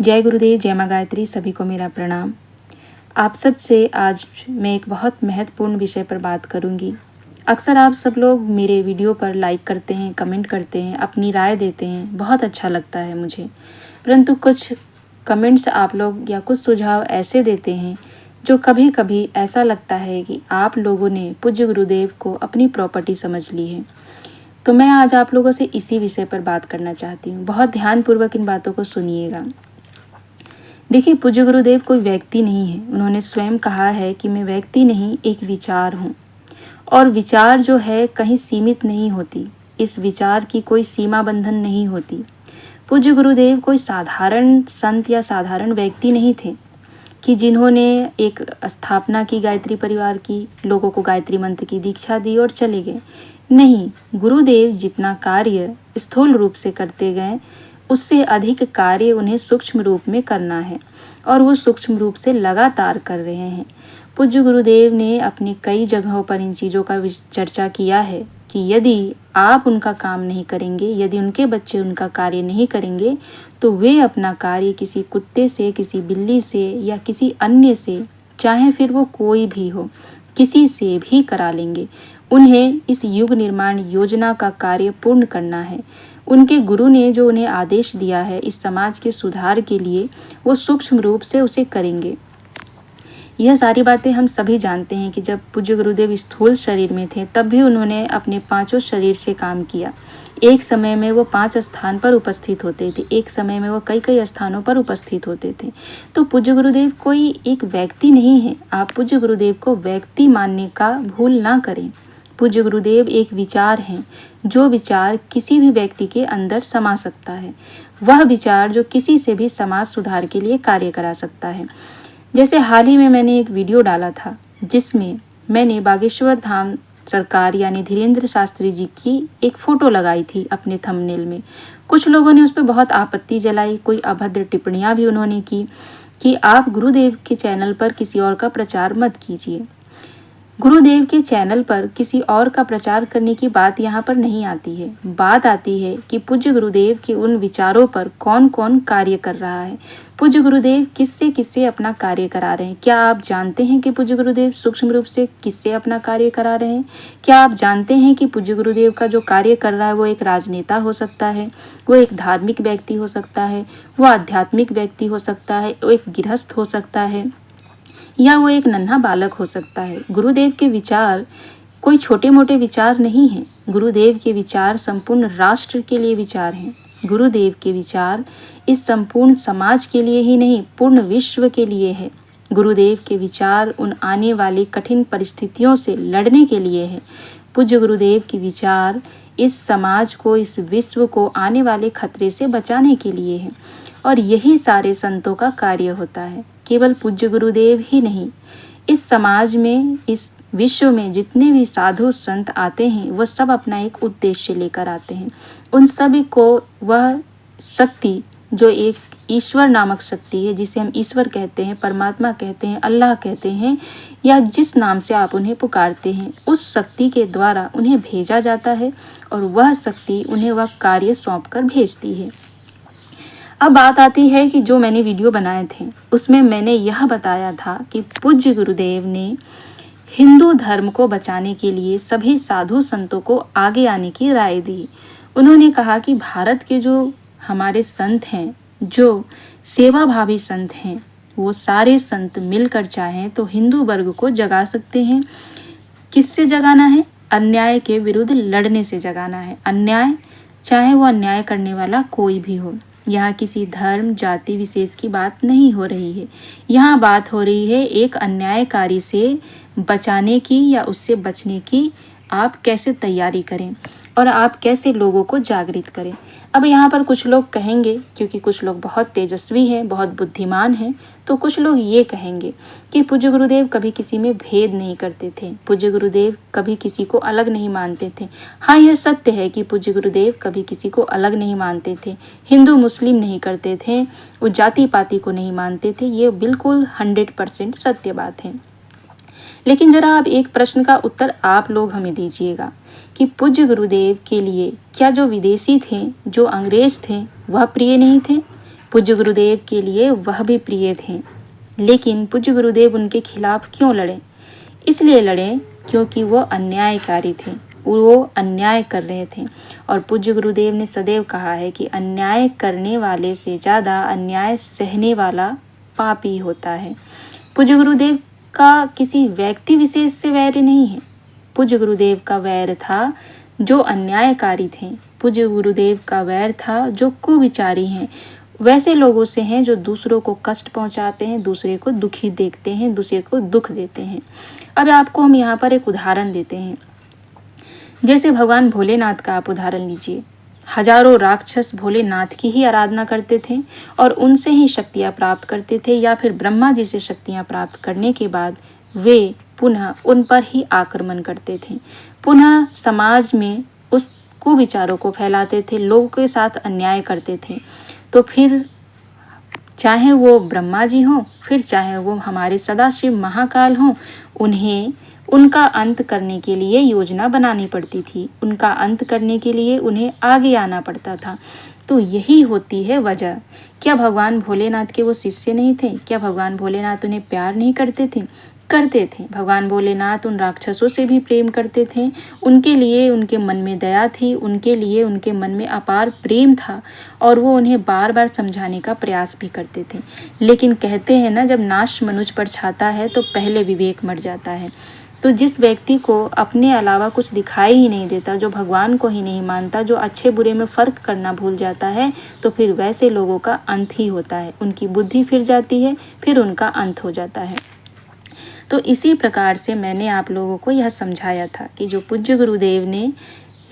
जय गुरुदेव, जय माँ गायत्री। सभी को मेरा प्रणाम। आप सब से आज मैं एक बहुत महत्वपूर्ण विषय पर बात करूंगी। अक्सर आप सब लोग मेरे वीडियो पर लाइक करते हैं, कमेंट करते हैं, अपनी राय देते हैं, बहुत अच्छा लगता है मुझे। परंतु कुछ कमेंट्स आप लोग या कुछ सुझाव ऐसे देते हैं जो कभी कभी ऐसा लगता है कि आप लोगों ने पूज्य गुरुदेव को अपनी प्रॉपर्टी समझ ली है। तो मैं आज आप लोगों से इसी विषय पर बात करना चाहती हूँ। बहुत ध्यानपूर्वक इन बातों को सुनिएगा। देखिए, पूज्य गुरुदेव कोई व्यक्ति नहीं है। उन्होंने स्वयं कहा है कि मैं व्यक्ति नहीं, एक विचार हूँ। और विचार जो है कहीं सीमित नहीं होती। इस विचार की कोई सीमा बंधन नहीं होती। पूज्य गुरुदेव कोई साधारण संत या साधारण व्यक्ति नहीं थे कि जिन्होंने एक स्थापना की गायत्री परिवार की, लोगों को गायत्री मंत्र की दीक्षा दी और चले गए। नहीं, गुरुदेव जितना कार्य स्थूल रूप से करते गए, उससे अधिक कार्य उन्हें सूक्ष्म रूप में करना है और वो सूक्ष्म रूप से लगातार कर रहे हैं। पूज्य गुरुदेव ने अपनी कई जगहों पर इन चीज़ों का चर्चा किया है कि यदि आप उनका काम नहीं करेंगे, यदि उनके बच्चे उनका कार्य नहीं करेंगे, तो वे अपना कार्य किसी कुत्ते से, किसी बिल्ली से या किसी अन्य से, चाहे फिर वो कोई भी हो, किसी से भी करा लेंगे। उन्हें इस युग निर्माण योजना का कार्य पूर्ण करना है। उनके गुरु ने जो उन्हें आदेश दिया है इस समाज के सुधार के लिए, वो सूक्ष्म रूप से उसे करेंगे। यह सारी बातें हम सभी जानते हैं कि जब पूज्य गुरुदेव स्थूल शरीर में थे तब भी उन्होंने अपने पांचों शरीर से काम किया। एक समय में वो 5 स्थान पर उपस्थित होते थे, एक समय में वो कई स्थानों पर उपस्थित होते थे। तो पूज्य गुरुदेव कोई एक व्यक्ति नहीं है। आप पूज्य गुरुदेव को व्यक्ति मानने का भूल ना करें। पूज्य गुरुदेव एक विचार हैं, जो विचार किसी भी व्यक्ति के अंदर समा सकता है। वह विचार जो किसी से भी समाज सुधार के लिए कार्य करा सकता है। जैसे हाल ही में मैंने एक वीडियो डाला था जिसमें मैंने बागेश्वर धाम सरकार यानी धीरेन्द्र शास्त्री जी की एक फ़ोटो लगाई थी अपने थंबनेल में। कुछ लोगों ने उस पर बहुत आपत्ति जलाई, कोई अभद्र टिप्पणियाँ भी उन्होंने की कि आप गुरुदेव के चैनल पर किसी और का प्रचार मत कीजिए। गुरुदेव के चैनल पर किसी और का प्रचार करने की बात यहाँ पर नहीं आती है। बात आती है कि पूज्य गुरुदेव के उन विचारों पर कौन कौन कार्य कर रहा है। पूज्य गुरुदेव किससे किससे अपना कार्य करा रहे हैं। क्या आप जानते हैं कि पूज्य गुरुदेव सूक्ष्म रूप से किससे अपना कार्य करा रहे हैं? क्या आप जानते हैं कि पूज्य गुरुदेव का जो कार्य कर रहा है वो एक राजनेता हो सकता है, वो एक धार्मिक व्यक्ति हो सकता है, वो आध्यात्मिक व्यक्ति हो सकता है, वो एक गृहस्थ हो सकता है, या वो एक नन्हा बालक हो सकता है। गुरुदेव के विचार कोई छोटे मोटे विचार नहीं हैं। गुरुदेव के विचार संपूर्ण राष्ट्र के लिए विचार हैं। गुरुदेव के विचार इस संपूर्ण समाज के लिए ही नहीं, पूर्ण विश्व के लिए है। गुरुदेव के विचार उन आने वाली कठिन परिस्थितियों से लड़ने के लिए है। पूज्य गुरुदेव के विचार इस समाज को, इस विश्व को आने वाले खतरे से बचाने के लिए है। और यही सारे संतों का कार्य होता है। केवल पूज्य गुरुदेव ही नहीं, इस समाज में, इस विश्व में जितने भी साधु संत आते हैं वह सब अपना एक उद्देश्य लेकर आते हैं। उन सभी को वह शक्ति जो एक ईश्वर नामक शक्ति है, जिसे हम ईश्वर कहते हैं, परमात्मा कहते हैं, अल्लाह कहते हैं, या जिस नाम से आप उन्हें पुकारते हैं, उस शक्ति के द्वारा उन्हें भेजा जाता है और वह शक्ति उन्हें वह कार्य सौंप कर भेजती है। अब बात आती है कि जो मैंने वीडियो बनाए थे उसमें मैंने यह बताया था कि पूज्य गुरुदेव ने हिंदू धर्म को बचाने के लिए सभी साधु संतों को आगे आने की राय दी। उन्होंने कहा कि भारत के जो हमारे संत हैं, जो सेवाभावी संत हैं, वो सारे संत मिलकर चाहें तो हिंदू वर्ग को जगा सकते हैं। किससे जगाना है? अन्याय के विरुद्ध लड़ने से जगाना है। अन्याय, चाहे वो अन्याय करने वाला कोई भी हो। यहाँ किसी धर्म जाति विशेष की बात नहीं हो रही है। यहाँ बात हो रही है एक अन्यायकारी से बचाने की या उससे बचने की। आप कैसे तैयारी करें और आप कैसे लोगों को जागृत करें। अब यहाँ पर कुछ लोग कहेंगे, क्योंकि कुछ लोग बहुत तेजस्वी हैं, बहुत बुद्धिमान हैं, तो कुछ लोग ये कहेंगे कि पूज्य गुरुदेव कभी किसी में भेद नहीं करते थे, पूज्य गुरुदेव कभी किसी को अलग नहीं मानते थे। हाँ, यह सत्य है कि पूज्य गुरुदेव कभी किसी को अलग नहीं मानते थे, हिंदू मुस्लिम नहीं करते थे, वो जाति पाति को नहीं मानते थे। ये बिल्कुल 100% सत्य बात है। लेकिन जरा आप एक प्रश्न का उत्तर आप लोग हमें दीजिएगा कि पूज्य गुरुदेव के लिए क्या जो विदेशी थे, जो अंग्रेज थे, वह प्रिय नहीं थे? पूज्य गुरुदेव के लिए वह भी प्रिय थे। लेकिन पूज्य गुरुदेव उनके खिलाफ क्यों लड़े? इसलिए लड़े क्योंकि वो अन्यायकारी थे, वो अन्याय कर रहे थे। और पूज्य गुरुदेव ने सदैव कहा है कि अन्याय करने वाले से ज़्यादा अन्याय सहने वाला पापी होता है। पूज्य गुरुदेव का किसी व्यक्ति विशेष से वैर नहीं है। पूज्य गुरुदेव का वैर था जो अन्यायकारी थे। पूज्य गुरुदेव का वैर था जो कुविचारी हैं, वैसे लोगों से हैं जो दूसरों को कष्ट पहुंचाते हैं, दूसरे को दुखी देखते हैं, दूसरे को दुख देते हैं। अब आपको हम यहाँ पर एक उदाहरण देते हैं। जैसे भगवान भोलेनाथ का आप उदाहरण लीजिए। हजारों राक्षस भोलेनाथ की ही आराधना करते थे और उनसे ही शक्तियाँ प्राप्त करते थे, या फिर ब्रह्मा जी से शक्तियाँ प्राप्त करने के बाद वे पुनः उन पर ही आक्रमण करते थे, पुनः समाज में उस कुविचारों को फैलाते थे, लोगों के साथ अन्याय करते थे। तो फिर चाहे वो ब्रह्मा जी हों, फिर चाहे वो हमारे सदाशिव महाकाल हों, उन्हें उनका अंत करने के लिए योजना बनानी पड़ती थी, उनका अंत करने के लिए उन्हें आगे आना पड़ता था। तो यही होती है वजह। क्या भगवान भोलेनाथ के वो शिष्य नहीं थे? क्या भगवान भोलेनाथ उन्हें प्यार नहीं करते थे? करते थे। भगवान भोलेनाथ उन राक्षसों से भी प्रेम करते थे, उनके लिए उनके मन में दया थी, उनके लिए उनके मन में अपार प्रेम था और वो उन्हें बार बार समझाने का प्रयास भी करते थे। लेकिन कहते हैं ना, जब नाश मनुष्य पर छाता है तो पहले विवेक मर जाता है। तो जिस व्यक्ति को अपने अलावा कुछ दिखाई ही नहीं देता, जो भगवान को ही नहीं मानता, जो अच्छे बुरे में फ़र्क करना भूल जाता है, तो फिर वैसे लोगों का अंत ही होता है। उनकी बुद्धि फिर जाती है, फिर उनका अंत हो जाता है। तो इसी प्रकार से मैंने आप लोगों को यह समझाया था कि जो पूज्य गुरुदेव ने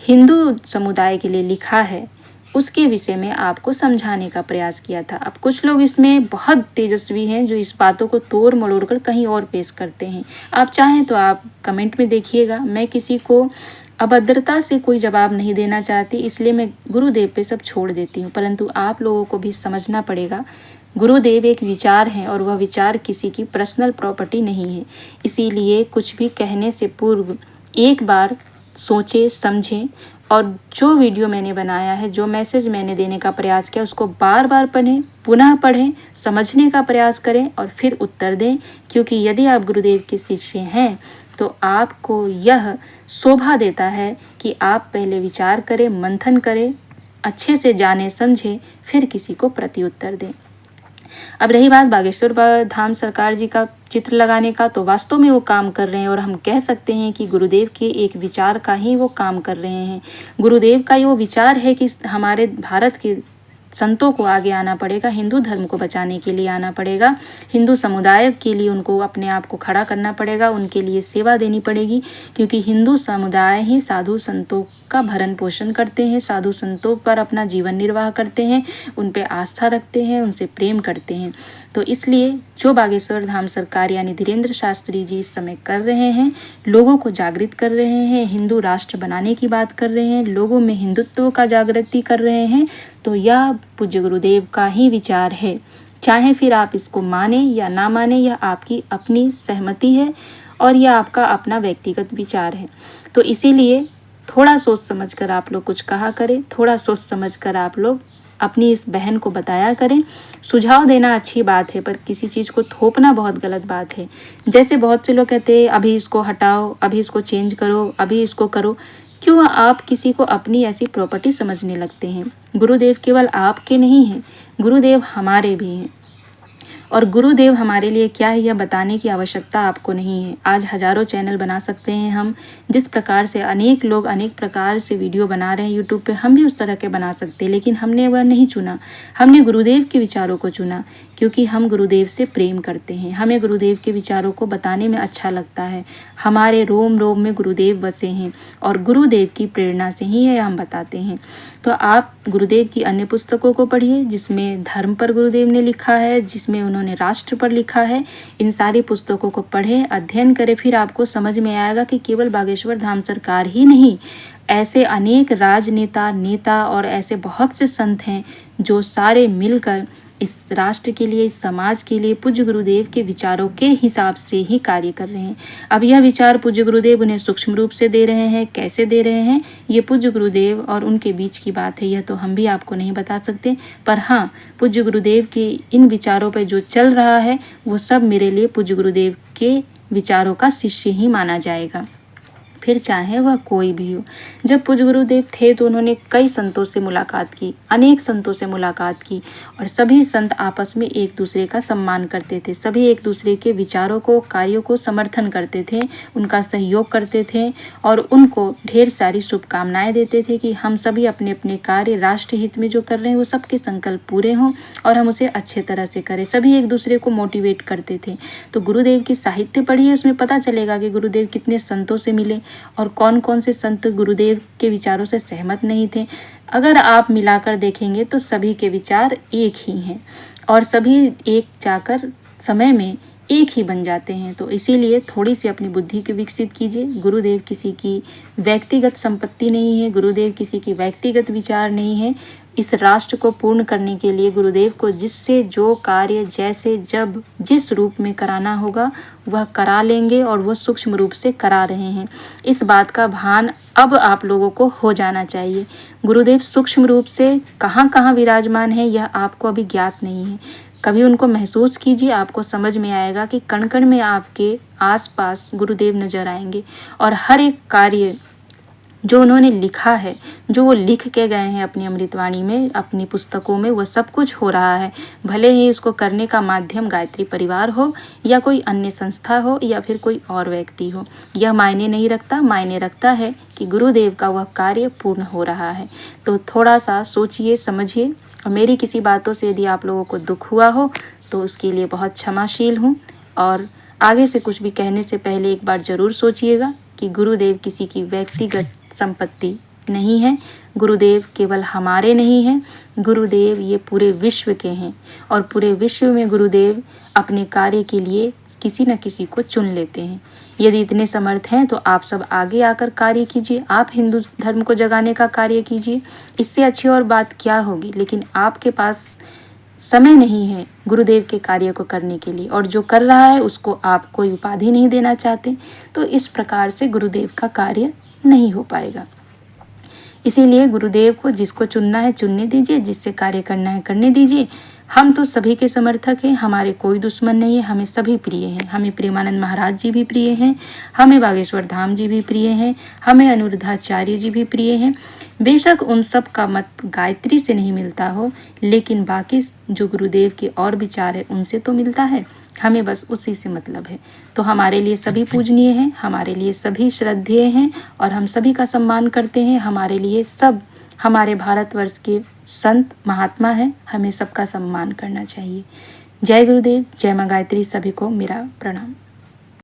हिंदू समुदाय के लिए लिखा है, उसके विषय में आपको समझाने का प्रयास किया था। अब कुछ लोग इसमें बहुत तेजस्वी हैं जो इस बातों को तोड़ मरोड़ कर कहीं और पेश करते हैं। आप चाहें तो आप कमेंट में देखिएगा। मैं किसी को अभद्रता से कोई जवाब नहीं देना चाहती, इसलिए मैं गुरुदेव पे सब छोड़ देती हूँ। परंतु आप लोगों को भी समझना पड़ेगा, गुरुदेव एक विचार हैं और वह विचार किसी की पर्सनल प्रॉपर्टी नहीं है। इसीलिए कुछ भी कहने से पूर्व एक बार सोचें, समझें और जो वीडियो मैंने बनाया है, जो मैसेज मैंने देने का प्रयास किया, उसको बार बार पढ़ें, पुनः पढ़ें, समझने का प्रयास करें और फिर उत्तर दें। क्योंकि यदि आप गुरुदेव के शिष्य हैं तो आपको यह शोभा देता है कि आप पहले विचार करें, मंथन करें, अच्छे से जानें, समझें, फिर किसी को प्रत्युत्तर दें। अब रही बात बागेश्वर धाम सरकार जी का चित्र लगाने का, तो वास्तव में वो काम कर रहे हैं और हम कह सकते हैं कि गुरुदेव के एक विचार का ही वो काम कर रहे हैं। गुरुदेव का ये वो विचार है कि हमारे भारत के संतों को आगे आना पड़ेगा, हिंदू धर्म को बचाने के लिए आना पड़ेगा, हिंदू समुदाय के लिए उनको अपने आप को खड़ा करना पड़ेगा, उनके लिए सेवा देनी पड़ेगी। क्योंकि हिंदू समुदाय ही साधु संतों का भरण पोषण करते हैं, साधु संतों पर अपना जीवन निर्वाह करते हैं, उन पे आस्था रखते हैं, उनसे प्रेम करते हैं। तो इसलिए जो बागेश्वर धाम सरकार यानी धीरेन्द्र शास्त्री जी इस समय कर रहे हैं, लोगों को जागृत कर रहे हैं, हिंदू राष्ट्र बनाने की बात कर रहे हैं, लोगों में हिंदुत्व का जागृति कर रहे हैं, तो यह पूज्य गुरुदेव का ही विचार है। चाहे फिर आप इसको माने या ना माने, यह आपकी अपनी सहमति है और यह आपका अपना व्यक्तिगत विचार है। तो इसीलिए थोड़ा सोच समझ कर आप लोग कुछ कहा करें, थोड़ा सोच समझ कर आप लोग अपनी इस बहन को बताया करें। सुझाव देना अच्छी बात है, पर किसी चीज़ को थोपना बहुत गलत बात है। जैसे बहुत से लोग कहते हैं अभी इसको हटाओ, अभी इसको चेंज करो, अभी इसको करो। क्यों आप किसी को अपनी ऐसी प्रॉपर्टी समझने लगते हैं? गुरुदेव केवल आपके नहीं हैं, गुरुदेव हमारे भी हैं। और गुरुदेव हमारे लिए क्या है यह बताने की आवश्यकता आपको नहीं है। आज हजारों चैनल बना सकते हैं हम, जिस प्रकार से अनेक लोग अनेक प्रकार से वीडियो बना रहे हैं यूट्यूब पे, हम भी उस तरह के बना सकते हैं। लेकिन हमने वह नहीं चुना, हमने गुरुदेव के विचारों को चुना, क्योंकि हम गुरुदेव से प्रेम करते हैं, हमें गुरुदेव के विचारों को बताने में अच्छा लगता है। हमारे रोम रोम में गुरुदेव बसे हैं और गुरुदेव की प्रेरणा से ही हम बताते हैं। तो आप गुरुदेव की अन्य पुस्तकों को पढ़िए, जिसमें धर्म पर गुरुदेव ने लिखा है, जिसमें उन्होंने राष्ट्र पर लिखा है। इन सारी पुस्तकों को पढ़ें, अध्ययन करें, फिर आपको समझ में आएगा कि केवल बागेश्वर धाम सरकार ही नहीं, ऐसे अनेक राजनेता, नेता और ऐसे बहुत से संत हैं जो सारे मिलकर इस राष्ट्र के लिए, इस समाज के लिए पूज्य गुरुदेव के विचारों के हिसाब से ही कार्य कर रहे हैं। अब यह विचार पूज्य गुरुदेव उन्हें सूक्ष्म रूप से दे रहे हैं, कैसे दे रहे हैं, ये पूज्य गुरुदेव और उनके बीच की बात है, यह तो हम भी आपको नहीं बता सकते। पर हाँ, पूज्य गुरुदेव के इन विचारों पर जो चल रहा है वो सब मेरे लिए पूज्य गुरुदेव के विचारों का शिष्य ही माना जाएगा, फिर चाहे वह कोई भी हो। जब पूज्य गुरुदेव थे तो उन्होंने कई संतों से मुलाकात की, अनेक संतों से मुलाकात की, और सभी संत आपस में एक दूसरे का सम्मान करते थे, सभी एक दूसरे के विचारों को, कार्यों को समर्थन करते थे, उनका सहयोग करते थे और उनको ढेर सारी शुभकामनाएं देते थे कि हम सभी अपने अपने कार्य राष्ट्र हित में जो कर रहे हैं वो सबके संकल्प पूरे हों और हम उसे अच्छे तरह से करें। सभी एक दूसरे को मोटिवेट करते थे। तो गुरुदेव की साहित्य पढ़िए, उसमें पता चलेगा कि गुरुदेव कितने संतों से मिले और कौन कौन से संत गुरुदेव के विचारों से सहमत नहीं थे। अगर आप मिलाकर देखेंगे तो सभी के विचार एक ही हैं और सभी एक जाकर समय में एक ही बन जाते हैं। तो इसीलिए थोड़ी सी अपनी बुद्धि को विकसित कीजिए। गुरुदेव किसी की व्यक्तिगत संपत्ति नहीं है, गुरुदेव किसी की व्यक्तिगत विचार नहीं है। इस राष्ट्र को पूर्ण करने के लिए गुरुदेव को जिससे जो कार्य जैसे जब जिस रूप में कराना होगा वह करा लेंगे और वह सूक्ष्म रूप से करा रहे हैं। इस बात का भान अब आप लोगों को हो जाना चाहिए। गुरुदेव सूक्ष्म रूप से कहाँ कहाँ विराजमान है यह आपको अभी ज्ञात नहीं है। कभी उनको महसूस कीजिए, आपको समझ में आएगा कि कण कण में आपके आसपास गुरुदेव नजर आएंगे और हर एक कार्य जो उन्होंने लिखा है, जो वो लिख के गए हैं अपनी अमृतवाणी में, अपनी पुस्तकों में, वह सब कुछ हो रहा है। भले ही उसको करने का माध्यम गायत्री परिवार हो या कोई अन्य संस्था हो या फिर कोई और व्यक्ति हो, यह मायने नहीं रखता। मायने रखता है कि गुरुदेव का वह कार्य पूर्ण हो रहा है। तो थोड़ा सा सोचिए, समझिए, और मेरी किसी बातों से यदि आप लोगों को दुख हुआ हो तो उसके लिए बहुत क्षमाशील हूँ। और आगे से कुछ भी कहने से पहले एक बार ज़रूर सोचिएगा कि गुरुदेव किसी की व्यक्तिगत संपत्ति नहीं है। गुरुदेव केवल हमारे नहीं हैं, गुरुदेव ये पूरे विश्व के हैं और पूरे विश्व में गुरुदेव अपने कार्य के लिए किसी न किसी को चुन लेते हैं। यदि इतने समर्थ हैं तो आप सब आगे आकर कार्य कीजिए, आप हिंदू धर्म को जगाने का कार्य कीजिए। इससे अच्छी और बात क्या होगी। लेकिन आपके पास समय नहीं है गुरुदेव के कार्य को करने के लिए और जो कर रहा है उसको आप कोई उपाधि नहीं देना चाहते, तो इस प्रकार से गुरुदेव का कार्य नहीं हो पाएगा। इसीलिए गुरुदेव को जिसको चुनना है चुनने दीजिए, जिससे कार्य करना है करने दीजिए। हम तो सभी के समर्थक हैं, हमारे कोई दुश्मन नहीं है, हमें सभी प्रिय हैं। हमें प्रेमानंद महाराज जी भी प्रिय हैं, हमें बागेश्वर धाम जी भी प्रिय हैं, हमें अनुरुद्धाचार्य जी भी प्रिय हैं। बेशक उन सब का मत गायत्री से नहीं मिलता हो, लेकिन बाकी जो गुरुदेव के और विचार है उनसे तो मिलता है। हमें बस उसी से मतलब है। तो हमारे लिए सभी पूजनीय हैं, हमारे लिए सभी श्रद्धेय हैं और हम सभी का सम्मान करते हैं। हमारे लिए सब हमारे भारतवर्ष के संत महात्मा हैं, हमें सबका सम्मान करना चाहिए। जय गुरुदेव, जय मां गायत्री, सभी को मेरा प्रणाम।